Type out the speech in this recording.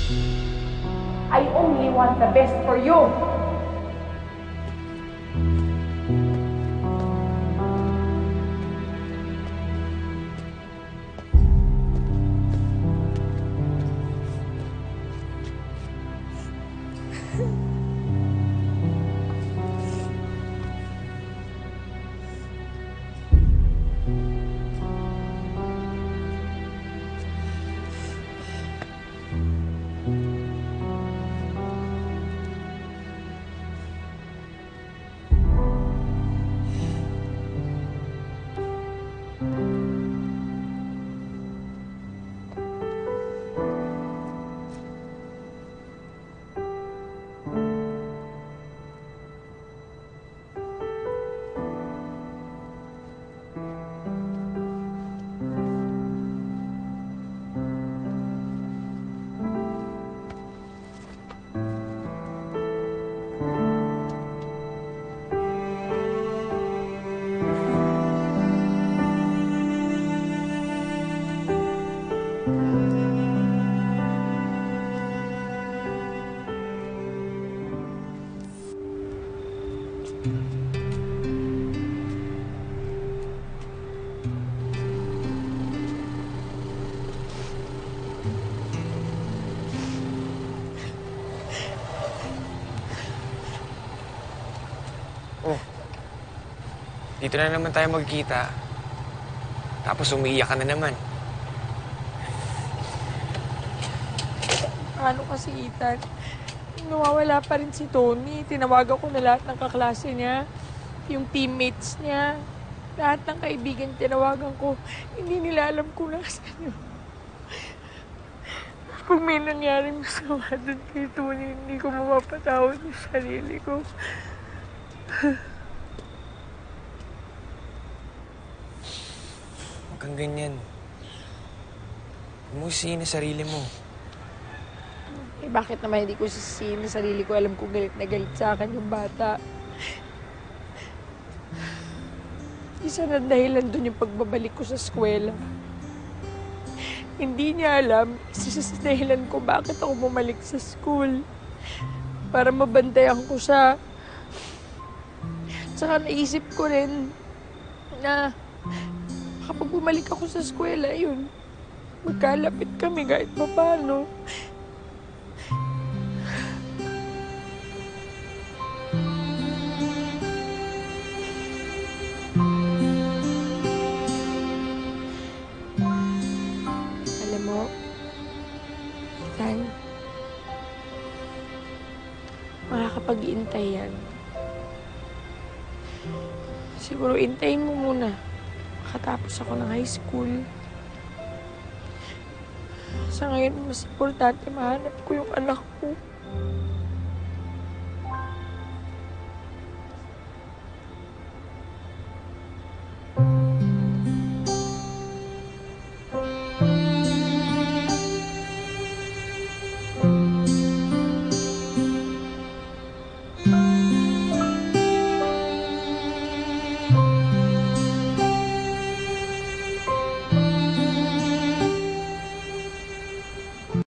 I only want the best for you. Oh, dito na naman tayo magkita. Tapos umiiyak ka na naman. Ano kasi, Ethan? Nawawala pa rin si Tony. Tinawagan ko na lahat ng kaklase niya. Yung teammates niya. Lahat ng kaibigan tinawagan ko. Hindi nila alam kung nasan yun. Kung may nangyaring masama doon kay Tony, hindi ko mapapatawad yung sarili ko. Huwag kang ganyan. Huwag mo sisihin ang sarili mo. Eh, bakit naman hindi ko sisihin sa sarili ko? Alam ko galit na galit sa akin yung bata. Isa na dahilan doon yung pagbabalik ko sa eskwela. Hindi niya alam, isa sa dahilan ko bakit ako bumalik sa school. Para mabantayan ko siya. Tsaka naisip ko rin na kapag bumalik ako sa eskwela, yun, magkalapit kami kahit pa paano. Alam mo, Tan, makakapag-iintay yan. Siguro intayin mo muna. Makatapos ako ng high school. Sa ngayon, mas importante mahanap ko yung anak ko.